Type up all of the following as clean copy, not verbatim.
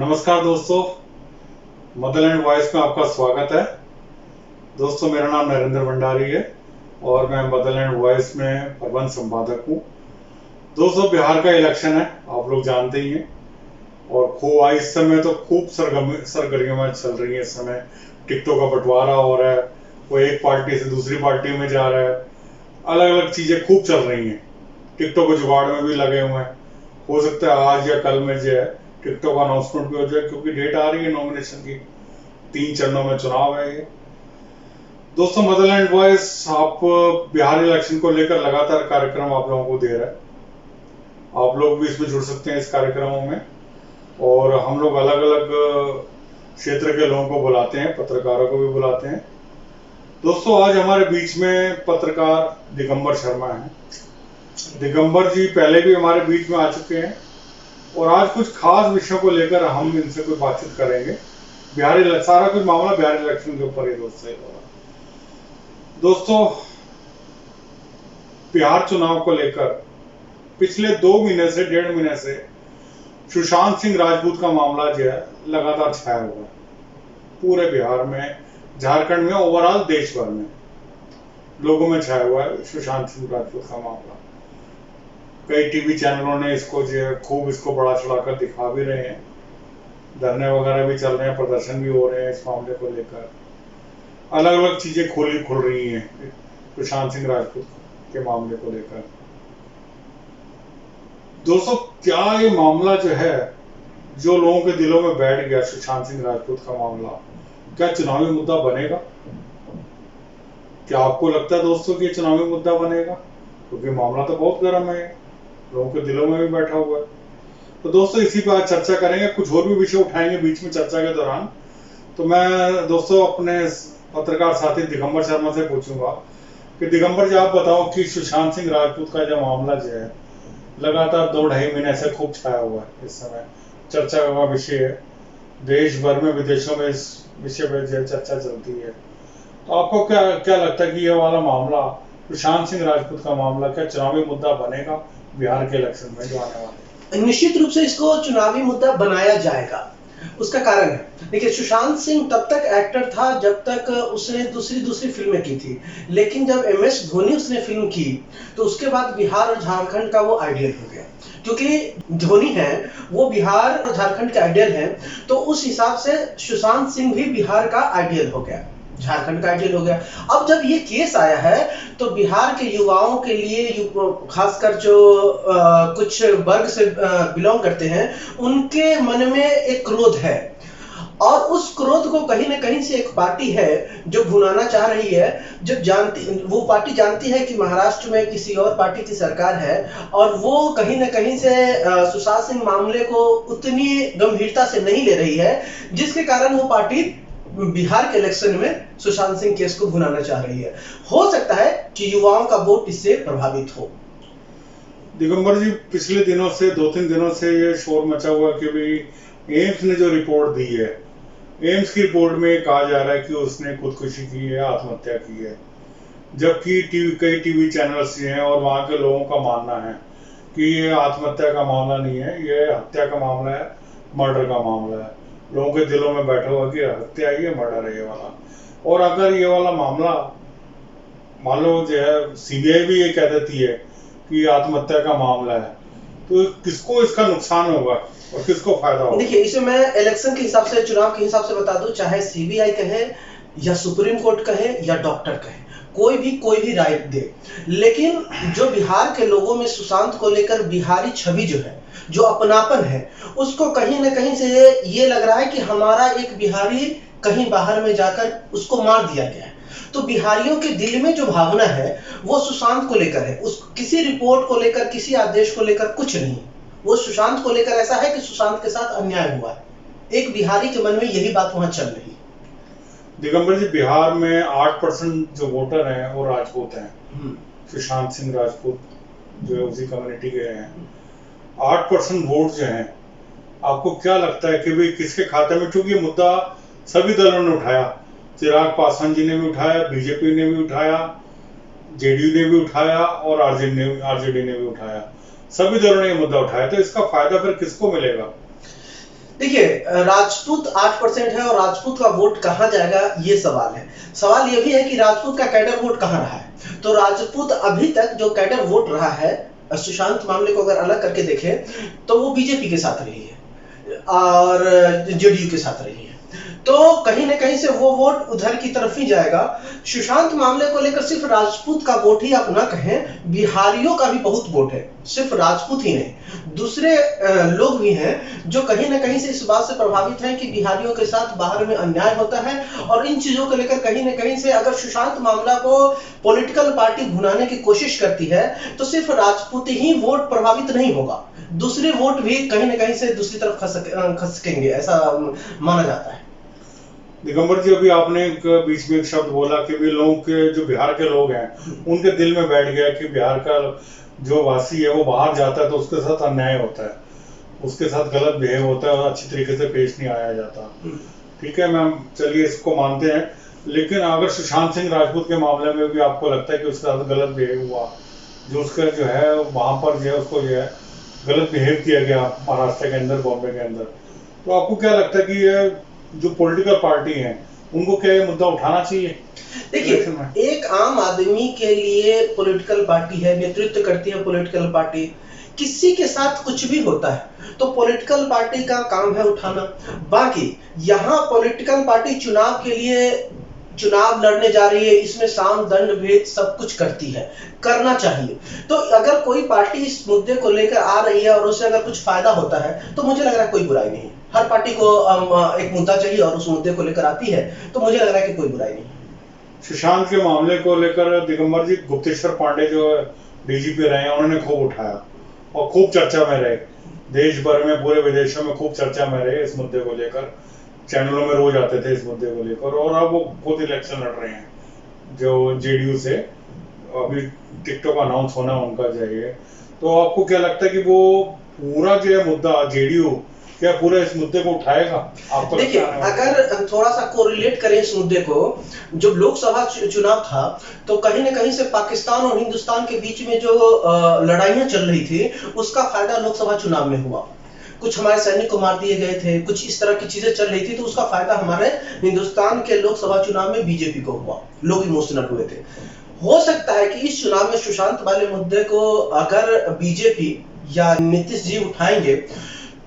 नमस्कार दोस्तों, Motherland voice में आपका स्वागत है। दोस्तों, मेरा नाम नरेंद्र भंडारी है और मैं मदरलैंड वॉइस में प्रबंध संपादक हूँ। दोस्तों, बिहार का इलेक्शन है, आप लोग जानते ही हैं। और इस समय तो खूब सरगर्मियाँ चल रही हैं। इस समय टिकटों का बंटवारा हो रहा है, वो एक पार्टी से दूसरी पार्टी में जा रहा है, अलग अलग चीज़ें खूब चल रही हैं। टिकटों को जुगाड़ में भी लगे हुए हैं। हो सकता है आज या कल में जो है टिकटॉक का अनाउंसमेंट भी हो जाए, क्योंकि डेट आ रही है नॉमिनेशन की। 3 चरणों में चुनाव है ये। दोस्तों, मदरलैंड वॉइस आप बिहार इलेक्शन को लेकर लगातार कार्यक्रम आप लोगों को दे रहा है। आप लोग भी इसमें जुड़ सकते हैं इस कार्यक्रमों में। और हम लोग अलग अलग क्षेत्र के लोगों को बुलाते हैं, पत्रकारों को भी बुलाते हैं। दोस्तों, आज हमारे बीच में पत्रकार दिगंबर शर्मा हैं। दिगंबर जी पहले भी हमारे बीच में आ चुके हैं और आज कुछ खास विषयों को लेकर हम इनसे कोई बातचीत करेंगे। सारा कुछ मामला बिहार इलेक्शन के ऊपर ही दोस्तों, बिहार चुनाव को लेकर पिछले 1.5 महीने से सुशांत सिंह राजपूत का मामला जो है लगातार छाया हुआ है। पूरे बिहार में, झारखंड में, ओवरऑल देश भर में लोगों में छाया हुआ है सुशांत सिंह राजपूत का मामला। कई टीवी चैनलों ने इसको जो है खूब इसको बड़ा चढ़ाकर दिखा भी रहे हैं। धरने वगैरह भी चल रहे हैं, प्रदर्शन भी हो रहे हैं इस मामले को लेकर। अलग अलग चीजें खुल रही हैं सुशांत सिंह राजपूत के मामले को लेकर। दोस्तों, क्या ये मामला जो है, जो लोगों के दिलों में बैठ गया, सुशांत सिंह राजपूत का मामला, क्या चुनावी मुद्दा बनेगा? क्या आपको लगता है दोस्तों कि ये चुनावी मुद्दा बनेगा? क्योंकि मामला तो बहुत गर्म है, लोगों के दिलों में भी बैठा हुआ है। तो दोस्तों, इसी पर आज चर्चा करेंगे। कुछ और भी विषय उठाएंगे बीच में चर्चा के दौरान। तो मैं दोस्तों अपने पत्रकार साथी दिगंबर शर्मा से पूछूंगा कि दिगंबर जी, आप बताओ कि सुशांत सिंह राजपूत का जो मामला जो है लगातार 2-2.5 महीने से खूब छाया हुआ है। इस समय चर्चा का विषय है, देश भर में, विदेशों में इस विषय पर जो चर्चा चलती है। तो आपको क्या क्या लगता है कि ये वाला मामला, सुशांत सिंह राजपूत का मामला, क्या चुनावी मुद्दा बनेगा बिहार के इलेक्शन में जो आने वाले? निश्चित रूप से इसको चुनावी मुद्दा बनाया जाएगा। उसका कारण है, देखिए, सुशांत सिंह तब तक एक्टर था जब तक उसने दूसरी फिल्में की थी। लेकिन जब MS धोनी उसने फिल्म की तो उसके बाद बिहार और झारखंड का वो आइडियल हो गया। क्योंकि धोनी है वो बिहार और झारखंड के आइडियल हैं, तो उस हिसाब से सुशांत सिंह भी बिहार का आइडियल हो गया, झारखंड का आइडियल हो गया। अब जब ये केस आया है तो बिहार के युवाओं के लिए, खासकर जो कुछ वर्ग से बिलोंग करते हैं, उनके मन में एक क्रोध है। और उस क्रोध को कहीं ना कहीं से एक पार्टी है जो भुनाना चाह रही है। वो पार्टी जानती है कि महाराष्ट्र में किसी और पार्टी की सरकार है और वो कहीं ना कहीं से सुशांत सिंह मामले को उतनी गंभीरता से नहीं ले रही है, जिसके कारण वो पार्टी बिहार के इलेक्शन में सुशांत सिंह केस को भुनाना चाह रही है। हो सकता है कि युवाओं का वोट इससे प्रभावित हो। दिगंबर जी, पिछले दिनों से 2-3 दिनों से ये शोर मचा हुआ कि भाई एम्स ने जो रिपोर्ट दी है, एम्स की रिपोर्ट में कहा जा रहा है कि उसने खुदकुशी की है, आत्महत्या की है। जबकि कई टीवी चैनल्स हैं और वहाँ के लोगों का मानना है कि ये आत्महत्या का मामला नहीं है, ये हत्या का मामला है, मर्डर का मामला है। लोगों के दिलों में बैठा हुआ कि हत्या ही है, मर्डर है ये वाला। और अगर ये वाला मामला मान लो जो है CBI भी ये कह देती है कि आत्महत्या का मामला है, तो किसको इसका नुकसान होगा और किसको फायदा होगा? देखिए, इसे मैं इलेक्शन के हिसाब से, चुनाव के हिसाब से बता दूं, चाहे CBI कहे या सुप्रीम कोर्ट कहे या डॉक्टर कहे, कोई भी राय दे, लेकिन जो बिहार के लोगों में सुशांत को लेकर बिहारी छवि जो है, जो अपनापन है, उसको कहीं ना कहीं से ये लग रहा है कि हमारा एक बिहारी कहीं बाहर में जाकर उसको मार दिया गया है। तो बिहारियों के दिल में जो भावना है वो सुशांत को लेकर है। उस किसी रिपोर्ट को लेकर, किसी आदेश को लेकर कुछ नहीं, वो सुशांत को लेकर ऐसा है कि सुशांत के साथ अन्याय हुआ है। एक बिहारी के मन में यही बात वहां चल रही है। दिगंबर जी, बिहार में 8% जो वोटर हैं वो राजपूत हैं। सुशांत सिंह राजपूत जो है उसी कम्युनिटी के हैं। 8% वोट जो हैं, आपको क्या लगता है कि भाई किसके खाते में? क्योंकि मुद्दा सभी दलों ने उठाया, चिराग पासवान जी ने भी उठाया, बीजेपी ने भी उठाया, JDU ने भी उठाया और RJD ने भी उठाया। सभी दलों ने ये मुद्दा उठाया। तो इसका फायदा फिर किसको मिलेगा? देखिए, राजपूत 8% है और राजपूत का वोट कहाँ जाएगा ये सवाल है। सवाल ये भी है कि राजपूत का कैडर वोट कहाँ रहा है। तो राजपूत अभी तक जो कैडर वोट रहा है, सुशांत मामले को अगर अलग करके देखें तो वो बीजेपी के साथ रही है और जेडीयू के साथ रही है। तो कहीं ना कहीं से वो वोट उधर की तरफ ही जाएगा। सुशांत मामले को लेकर सिर्फ राजपूत का वोट ही आप ना कहें, बिहारियों का भी बहुत वोट है, सिर्फ राजपूत ही नहीं, दूसरे लोग भी हैं जो कहीं ना कहीं से इस बात से प्रभावित हैं कि बिहारियों के साथ बाहर में अन्याय होता है। और इन चीजों को लेकर कहीं ना कहीं से अगर सुशांत मामला को पॉलिटिकल पार्टी भुनाने की कोशिश करती है तो सिर्फ राजपूत ही वोट प्रभावित नहीं होगा, दूसरे वोट भी कहीं ना कहीं से दूसरी तरफ खसकेंगे, ऐसा माना जाता है। दिगंबर जी, अभी आपने बीच में एक शब्द बोला कि भी लोगों के जो बिहार के लोग हैं उनके दिल में बैठ गया कि बिहार का जो वासी है वो बाहर जाता है तो उसके साथ अन्याय होता है, उसके साथ गलत बिहेव होता है और अच्छी तरीके से पेश नहीं आया जाता। ठीक है मैम, चलिए इसको मानते हैं, लेकिन अगर सुशांत सिंह राजपूत के मामले में भी आपको लगता है कि उसके साथ गलत बिहेव हुआ, जो उसका जो है वहां पर जो है उसको जो है गलत बिहेव किया गया महाराष्ट्र के अंदर, बॉम्बे के अंदर, तो आपको क्या लगता है कि ये जो पॉलिटिकल पार्टी है उनको क्या ये मुद्दा उठाना चाहिए? देखिए, एक आम आदमी के लिए पॉलिटिकल पार्टी है, नेतृत्व करती है पॉलिटिकल पार्टी, किसी के साथ कुछ भी होता है तो पॉलिटिकल पार्टी का काम है उठाना। बाकी यहाँ पॉलिटिकल पार्टी चुनाव के लिए चुनाव लड़ने जा रही है, इसमें साम दंड भेद सब कुछ करती है, करना चाहिए। तो अगर कोई पार्टी इस मुद्दे को लेकर आ रही है और उसे अगर कुछ फायदा होता है तो मुझे लग रहा है कोई बुराई नहीं। हर पार्टी को एक मुद्दा चाहिए और उस मुद्दे को लेकर आती है तो मुझे लग रहा है कि कोई बुराई नहीं। सुशांत के मामले को लेकर दिगंबर जी, गुप्तेश्वर पांडे जो डीजीपी रहे हैं उन्होंने खूब उठाया और खूब चर्चा में रहे, देश भर में पूरे विदेशों में खूब चर्चा में रहे इस मुद्दे को लेकर, चैनलों में रोज आते थे इस मुद्दे को लेकर, और अब वो खुद इलेक्शन लड़ रहे हैं जो जेडीयू से, अभी टिकटॉक अनाउंस होना उनका चाहिए। तो आपको क्या लगता है कि वो पूरा जो है मुद्दा जेडीयू क्या पूरा इस मुद्दे को उठाएगा? आपको देखिए, अगर थोड़ा सा कोरिलेट करें इस मुद्दे को, जब लोकसभा चुनाव था तो कहीं ना कहीं से पाकिस्तान और हिंदुस्तान के बीच में जो लड़ाइयां चल रही थी उसका फायदा लोकसभा चुनाव में हुआ। कुछ हमारे सैनिक को मार दिए गए थे, कुछ इस तरह की चीजें चल रही थी, तो उसका फायदा हमारे हिंदुस्तान के लोकसभा चुनाव में बीजेपी को हुआ, लोग इमोशनल हुए थे। हो सकता है कि इस चुनाव में सुशांत वाले मुद्दे को अगर बीजेपी या नीतीश जी उठाएंगे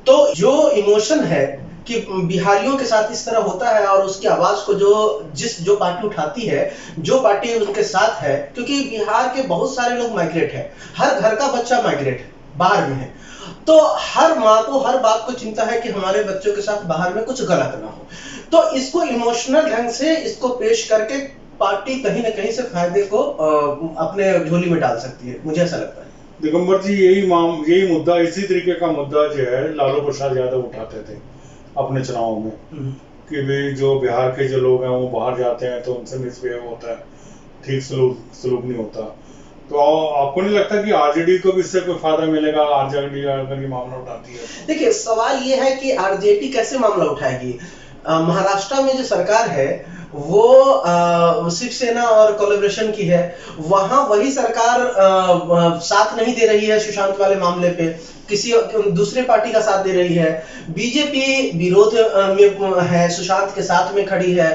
तो जो इमोशन है कि बिहारियों के साथ इस तरह होता है और उसकी आवाज को जो पार्टी उठाती है, जो पार्टी उनके साथ है, क्योंकि बिहार के बहुत सारे लोग माइग्रेट हैं, हर घर का बच्चा माइग्रेट है, बाहर में है, तो हर माँ को हर बाप को चिंता है कि हमारे बच्चों के साथ बाहर में कुछ गलत ना हो। तो इसको इमोशनल ढंग से इसको पेश करके पार्टी कहीं ना कहीं से फायदे को अपने झोली में डाल सकती है, मुझे ऐसा लगता है। दिगंबर जी, यही मुद्दा, इसी तरीके का मुद्दा जो है लालू प्रसाद यादव उठाते थे अपने चुनाव में कि भाई जो बिहार के जो लोग हैं वो बाहर जाते हैं तो उनसे मिसबिहेव होता है, ठीक सलूक नहीं होता। तो आपको नहीं लगता कि आरजेडी को भी इससे कोई फायदा मिलेगा, आरजेडी अगर ये मामला उठाती है? देखिए, सवाल ये है कि आरजेडी कैसे मामला उठाएगी। महाराष्ट्र में जो सरकार है वो शिवसेना और कोलैबोरेशन की है, वहां वही सरकार साथ नहीं दे रही है सुशांत वाले मामले पे, किसी दूसरे पार्टी का साथ दे रही है। बीजेपी विरोध में है, सुशांत के साथ में खड़ी है,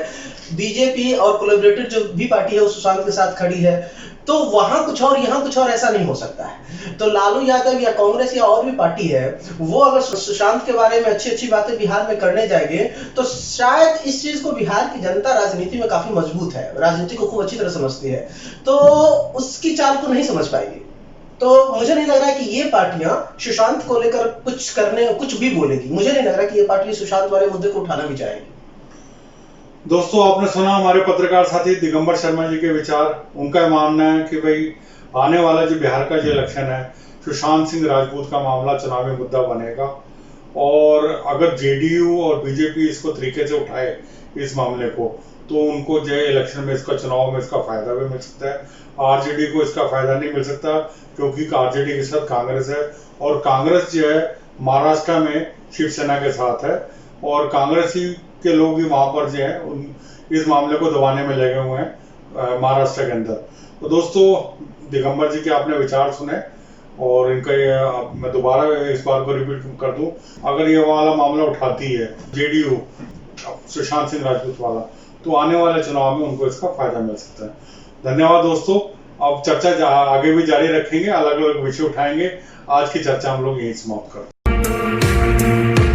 बीजेपी और कोलैबोरेटेड जो भी पार्टी है वो सुशांत के साथ खड़ी है, तो वहां कुछ और यहाँ कुछ और, ऐसा नहीं हो सकता है। तो लालू यादव या कांग्रेस या और भी पार्टी है, वो अगर सुशांत के बारे में अच्छी अच्छी बातें बिहार में करने जाएंगे तो शायद इस चीज को बिहार की जनता राजनीति में काफी मजबूत है, राजनीति को खूब अच्छी तरह समझती है, तो उसकी चाल को नहीं समझ पाएगी। तो मुझे नहीं लग रहा है कि ये पार्टियां सुशांत को लेकर कुछ भी बोलेगी, मुझे नहीं लग रहा कि ये पार्टी सुशांत वाले मुद्दे को उठाना भी चाहेगी। दोस्तों, आपने सुना हमारे पत्रकार साथी दिगंबर शर्मा जी के विचार। उनका मानना है कि भाई आने वाला जो बिहार का जो इलेक्शन है, सुशांत सिंह राजपूत का मामला चुनावी मुद्दा बनेगा, और अगर जेडीयू और बीजेपी इसको तरीके से उठाए इस मामले को, तो उनको जो है इलेक्शन में, इसका चुनाव में इसका फायदा भी मिल सकता है। आरजेडी को इसका फायदा नहीं मिल सकता क्योंकि आरजेडी के साथ कांग्रेस है, और कांग्रेस जो है महाराष्ट्र में शिवसेना के साथ है, और कांग्रेसी के लोग भी वहां पर जो है इस मामले को दबाने में लगे हुए हैं महाराष्ट्र के अंदर। तो दोस्तों, दिगंबर जी के आपने विचार सुने, और इनका ये मैं दोबारा इस बार को रिपीट कर दूं, अगर ये वाला मामला उठाती है जेडीयू सुशांत सिंह राजपूत वाला, तो आने वाले चुनाव में उनको इसका फायदा मिल सकता है। धन्यवाद दोस्तों। अब चर्चा आगे भी जारी रखेंगे, अलग अलग विषय उठाएंगे। आज की चर्चा हम लोग यहीं समाप्त करते हैं।